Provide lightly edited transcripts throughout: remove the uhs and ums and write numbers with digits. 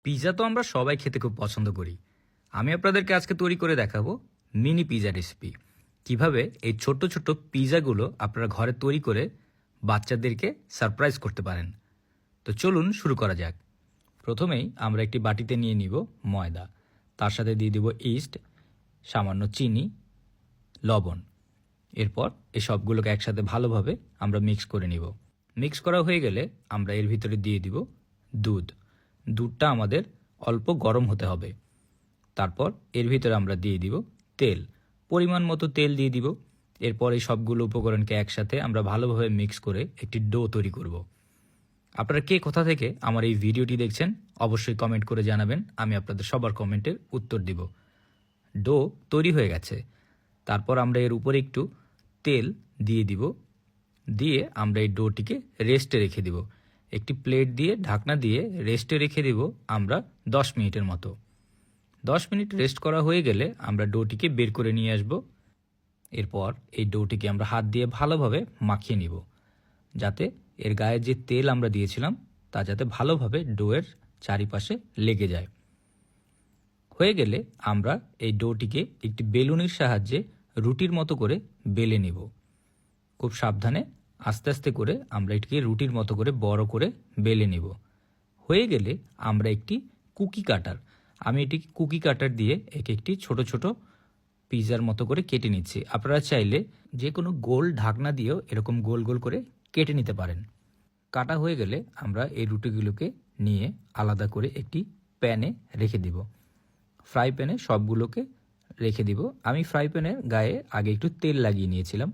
Pizza তো আমরা সবাই খেতে খুব পছন্দ করি। আমি আপনাদেরকে আজকে তৈরি করে দেখাবো মিনি পিৎজা রেসিপি। কিভাবে এই ছোট্ট ছোট্ট পিৎজাগুলো আপনারা ঘরে তৈরি করে বাচ্চাদেরকে সারপ্রাইজ করতে পারেন। তো চলুন শুরু করা যাক। প্রথমেই আমরা একটি বাটিতে নিয়ে নিব ময়দা, তার সাথে দিয়ে দিব ইস্ট, সামান্য চিনি, লবণ। এরপর এই সবগুলোকে একসাথে ভালোভাবে আমরা মিক্স করে নিব। মিক্স করা হয়ে গেলে আমরা এর ভিতরে দিয়ে দিব দুধ। দুধটা আমাদের অল্প গরম হতে হবে। তারপর এর ভিতরে আমরা দিয়ে দিব তেল, পরিমাণ মতো তেল দিয়ে দিব। এরপর এই সবগুলো উপকরণকে একসাথে আমরা ভালোভাবে মিক্স করে একটি ডো তৈরি করব। আপনারা কে কোথা থেকে আমার এই ভিডিওটি দেখছেন অবশ্যই কমেন্ট করে জানাবেন, আমি আপনাদের সবার কমেন্টের উত্তর দিব। ডো তৈরি হয়ে গেছে। তারপর আমরা এর উপরে একটু তেল দিয়ে দিব, দিয়ে আমরা এই ডোটিকে রেস্টে রেখে দিব। একটি প্লেট দিয়ে ঢাকনা দিয়ে রেস্টে রেখে দিব আমরা 10 মিনিটের মতো। 10 মিনিট রেস্ট করা হয়ে গেলে আমরা ডোটিকে বের করে নিয়ে আসব। এরপর এই ডোটিকে আমরা হাত দিয়ে ভালোভাবে মাখিয়ে নিব, যাতে এর গায়ে যে তেল আমরা দিয়েছিলাম তা যাতে ভালোভাবে ডোয়ের চারিপাশে লেগে যায়। হয়ে গেলে আমরা এই ডোটিকে একটি বেলুনের সাহায্যে রুটির মতো করে বেলে নিব। খুব সাবধানে আস্তে আস্তে করে আমরা এটিকে রুটির মতো করে বড় করে বেলে নিব। হয়ে গেলে আমরা একটি কুকি কাটার, আমি এটি কুকি কাটার দিয়ে একটি ছোট ছোট পিৎজার মতো করে কেটে নিচ্ছি। আপনারা চাইলে যে কোনো গোল ঢাকনা দিয়েও এরকম গোল গোল করে কেটে নিতে পারেন। কাটা হয়ে গেলে আমরা এই রুটিগুলোকে নিয়ে আলাদা করে একটি প্যানে রেখে দিব। ফ্রাই প্যানে সবগুলোকে রেখে দিব। আমি ফ্রাই প্যানের গায়ে আগে একটু তেল লাগিয়ে নিয়েছিলাম।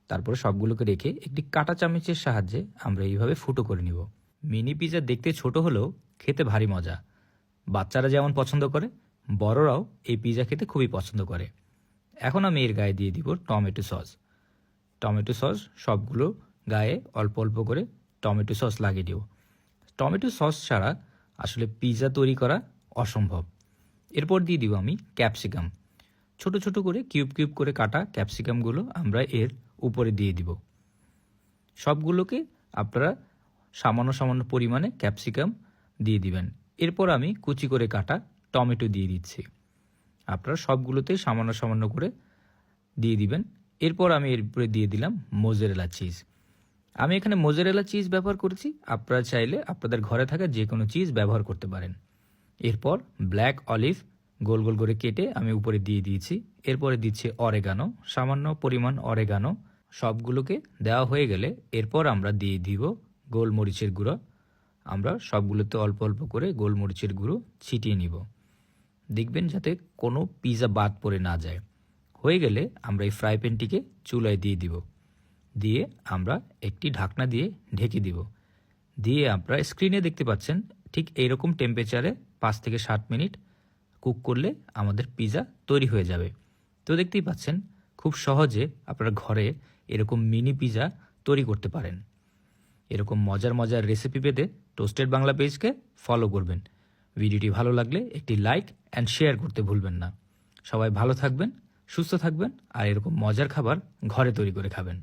তারপরে সবগুলোকে রেখে একটি কাঁটা চামচের সাহায্যে আমরা এইভাবে ফুটো করে নিব। মিনি পিৎজা দেখতে ছোট হলেও খেতে ভারী মজা। বাচ্চারা যেমন পছন্দ করে, বড়রাও এই পিৎজা খেতে খুবই পছন্দ করে। এখন আমি এর গায়ে দিয়ে দিব টমেটো সস। টমেটো সস সবগুলো গায়ে অল্প অল্প করে টমেটো সস লাগিয়ে দিব। টমেটো সস ছাড়া আসলে পিৎজা তৈরি করা অসম্ভব। এরপর দিয়ে দিব আমি ক্যাপসিকাম। ছোট ছোট করে কিউব কিউব করে কাটা ক্যাপসিকামগুলো আমরা এর উপরে দিয়ে দিব। সবগুলোকে আপনারা সামান্য সামান্য পরিমাণে ক্যাপসিকাম দিয়ে দিবেন। এরপর আমি কুচি করে কাটা টমেটো দিয়ে দিচ্ছি। আপনারা সবগুলোতেই সামান্য সামান্য করে দিয়ে দিবেন। এরপর আমি এর উপরে দিয়ে দিলাম মোজারেলা চিজ। আমি এখানে মোজারেলা চিজ ব্যবহার করেছি, আপনারা চাইলে আপনাদের ঘরে থাকা যে কোনো চিজ ব্যবহার করতে পারেন। এরপর ব্ল্যাক অলিভ গোল গোল করে কেটে আমি উপরে দিয়ে দিয়েছি। এরপরে দিচ্ছি অরেগানো, সামান্য পরিমাণ অরেগানো। সবগুলোকে দেওয়া হয়ে গেলে এরপর আমরা দিয়ে দিব গোলমরিচের গুঁড়ো। আমরা সবগুলোতে অল্প অল্প করে গোলমরিচের গুঁড়ো ছিটিয়ে নিব। দেখবেন যাতে কোনো পিৎজা বাদ পড়ে না যায়। হয়ে গেলে আমরা এই ফ্রাই প্যানটিকে চুলায় দিয়ে দিব। দিয়ে আমরা একটি ঢাকনা দিয়ে ঢেকে দিব। দিয়ে আপনারা স্ক্রিনে দেখতে পাচ্ছেন ঠিক এইরকম টেম্পারেচারে 5 থেকে 7 মিনিট কুক করলে আমাদের পিৎজা তৈরি হয়ে যাবে। তো দেখতেই পাচ্ছেন খুব সহজে আপনারা ঘরে এরকম মিনি পিৎজা তৈরি করতে পারেন। এরকম মজার মজার রেসিপি পেতে টোস্টেড বাংলা পেজকে ফলো করবেন। ভিডিওটি ভালো লাগলে একটি লাইক অ্যান্ড শেয়ার করতে ভুলবেন না। সবাই ভালো থাকবেন, সুস্থ থাকবেন আর এরকম মজার খাবার ঘরে তৈরি করে খাবেন।